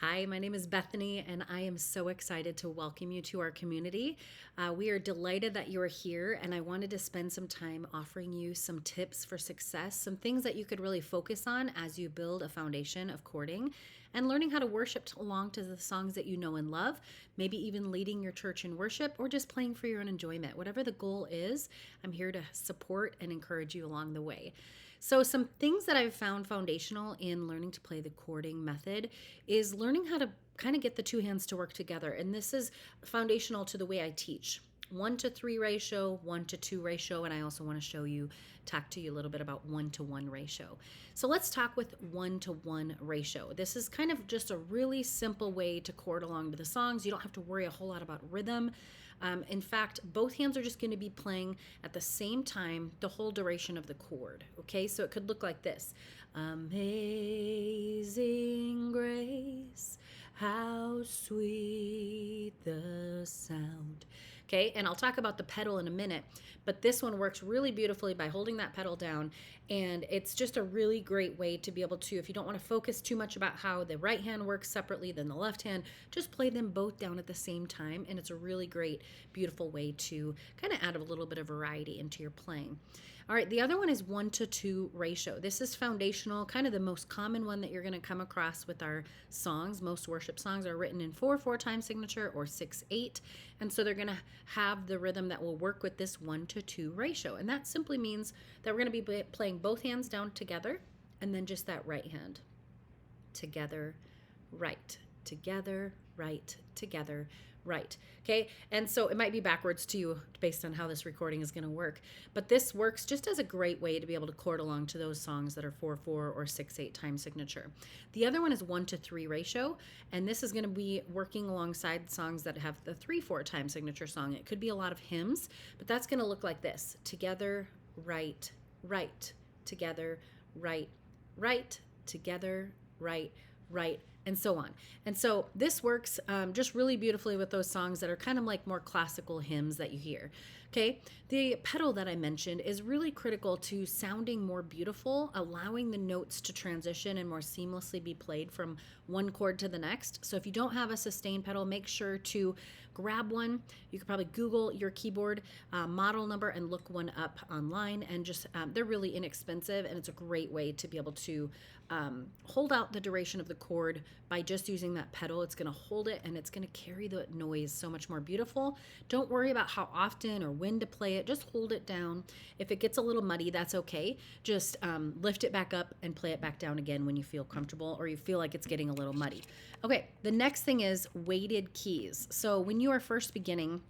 Hi, my name is Bethany, and I am so excited to welcome you to our community. We are delighted that you are here, and I wanted to spend some time offering you some tips for success, some things that you could really focus on as you build a foundation of chording and learning how to worship along to the songs that you know and love, maybe even leading your church in worship or just playing for your own enjoyment. Whatever the goal is, I'm here to support and encourage you along the way. So, some things that I've found foundational in learning to play the chording method is learning how to kind of get the two hands to work together. And this is foundational to the way I teach. 1-to-3 ratio, 1-to-2 ratio, and I also want to talk to you a little bit about 1-to-1 ratio. So let's talk with 1-to-1 ratio. This is kind of just a really simple way to chord along to the songs. You don't have to worry a whole lot about rhythm. In fact, both hands are just going to be playing at the same time the whole duration of the chord. Okay, so it could look like this. Amazing grace, how sweet the sound. Okay, and I'll talk about the pedal in a minute, but this one works really beautifully by holding that pedal down, and it's just a really great way to be able to, if you don't want to focus too much about how the right hand works separately than the left hand, just play them both down at the same time, and it's a really great, beautiful way to kind of add a little bit of variety into your playing. All right, the other one is 1-to-2 ratio. This is foundational, kind of the most common one that you're going to come across with our songs. Most worship songs are written in 4/4 time signature or 6/8, and so they're going to have the rhythm that will work with this 1-to-2 ratio. And that simply means that we're going to be playing both hands down together and then just that right hand. Together, right, together, right, together, right. Okay, and so it might be backwards to you based on how this recording is going to work, but this works just as a great way to be able to chord along to those songs that are 4/4 or 6/8 time signature. The other one is 1-to-3 ratio, and this is going to be working alongside songs that have the 3/4 time signature song. It could be a lot of hymns, but that's going to look like this: together, right, right, together, right, right, together, right, right, and so on. And so this works just really beautifully with those songs that are kind of like more classical hymns that you hear. Okay, the pedal that I mentioned is really critical to sounding more beautiful, allowing the notes to transition and more seamlessly be played from one chord to the next. So if you don't have a sustain pedal, make sure to grab one. You could probably Google your keyboard model number and look one up online, and just they're really inexpensive, and it's a great way to be able to hold out the duration of the chord by just using that pedal. It's going to hold it, and it's going to carry the noise so much more beautiful. Don't worry about how often or when to play it. Just hold it down. If it gets a little muddy, that's okay. Just lift it back up and play it back down again when you feel comfortable or you feel like it's getting a little muddy. Okay, the next thing is weighted keys. So when you are first beginning,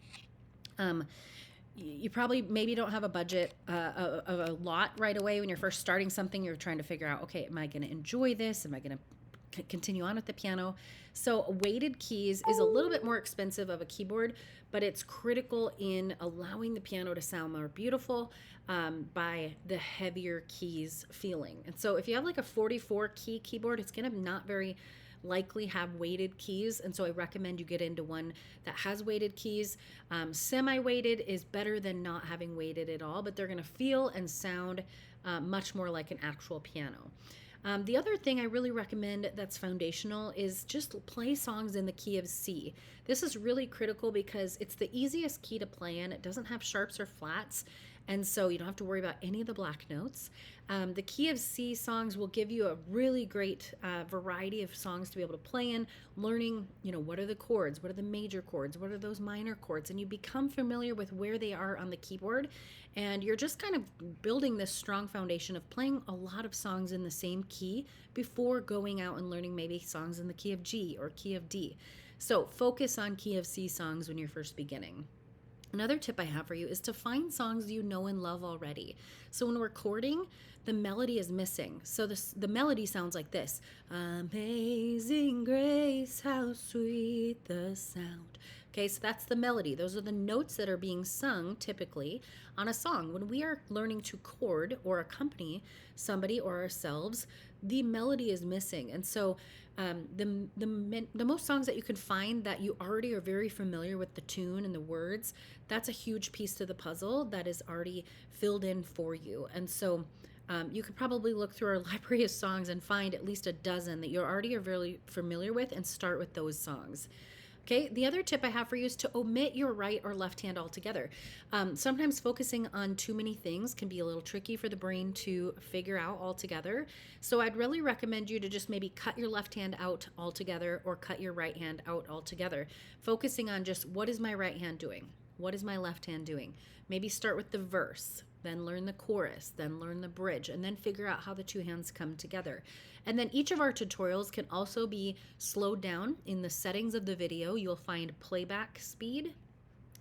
you probably maybe don't have a budget of a lot right away. When you're first starting something, you're trying to figure out, okay, am I going to enjoy this? Am I going to continue on with the piano? So weighted keys is a little bit more expensive of a keyboard, but it's critical in allowing the piano to sound more beautiful by the heavier keys feeling. And so if you have like a 44 key keyboard, it's going to not very likely have weighted keys, and so I recommend you get into one that has weighted keys. Semi-weighted is better than not having weighted at all, but they're going to feel and sound much more like an actual piano. The other thing I really recommend that's foundational is just play songs in the key of C. This is really critical because it's the easiest key to play in. It doesn't have sharps or flats, and so you don't have to worry about any of the black notes. The key of C songs will give you a really great variety of songs to be able to play in, learning, what are the chords, what are the major chords, what are those minor chords, and you become familiar with where they are on the keyboard, and you're just kind of building this strong foundation of playing a lot of songs in the same key before going out and learning maybe songs in the key of G or key of D. So focus on key of C songs when you're first beginning. Another tip I have for you is to find songs you know and love already. So when we're chording, the melody is missing. So the melody sounds like this: Amazing grace, how sweet the sound. Okay, so that's the melody. Those are the notes that are being sung typically on a song. When we are learning to chord or accompany somebody or ourselves, the melody is missing. And so the most songs that you can find that you already are very familiar with the tune and the words, that's a huge piece to the puzzle that is already filled in for you. And so You could probably look through our library of songs and find at least a dozen that you already are really familiar with and start with those songs. Okay, the other tip I have for you is to omit your right or left hand altogether. Sometimes focusing on too many things can be a little tricky for the brain to figure out altogether. So I'd really recommend you to just maybe cut your left hand out altogether or cut your right hand out altogether, focusing on just what is my right hand doing? What is my left hand doing? Maybe start with the verse, then learn the chorus, then learn the bridge, and then figure out how the two hands come together. And then each of our tutorials can also be slowed down. In the settings of the video, you'll find playback speed.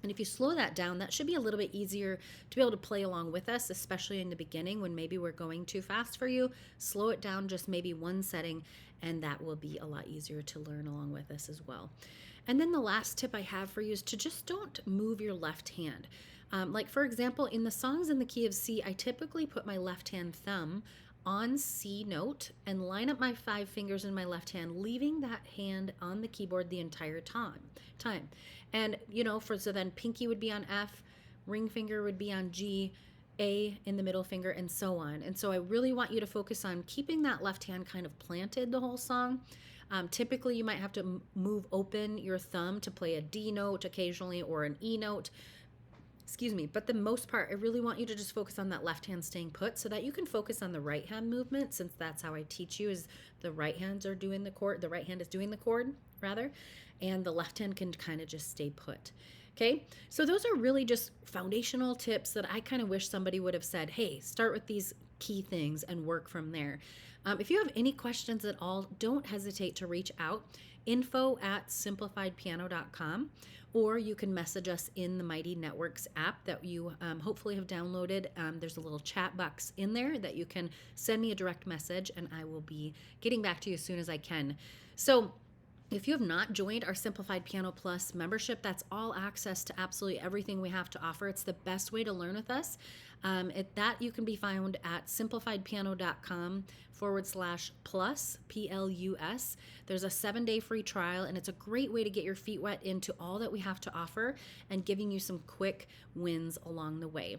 And if you slow that down, that should be a little bit easier to be able to play along with us, especially in the beginning when maybe we're going too fast for you. Slow it down just maybe one setting, and that will be a lot easier to learn along with us as well. And then the last tip I have for you is to just don't move your left hand. Like for example, in the songs in the key of C, I typically put my left hand thumb on C note and line up my 5 fingers in my left hand, leaving that hand on the keyboard the entire time. And so then pinky would be on F, ring finger would be on G, A in the middle finger, and so on. And so I really want you to focus on keeping that left hand kind of planted the whole song. Typically, you might have to move open your thumb to play a D note occasionally or an E note. But the most part, I really want you to just focus on that left hand staying put so that you can focus on the right hand movement, since that's how I teach you, is the right hands are doing the chord, the right hand is doing the chord rather, and the left hand can kind of just stay put. Okay, so those are really just foundational tips that I kind of wish somebody would have said, hey, start with these key things and work from there. If you have any questions at all, don't hesitate to reach out, info@simplifiedpiano.com, or you can message us in the Mighty Networks app that you hopefully have downloaded. There's a little chat box in there that you can send me a direct message, and I will be getting back to you as soon as I can. So if you have not joined our Simplified Piano Plus membership, that's all access to absolutely everything we have to offer. It's the best way to learn with us. That you can be found at simplifiedpiano.com/plus, PLUS. There's a 7-day free trial, and it's a great way to get your feet wet into all that we have to offer and giving you some quick wins along the way.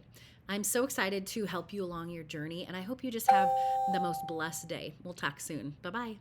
I'm so excited to help you along your journey, and I hope you just have the most blessed day. We'll talk soon. Bye-bye.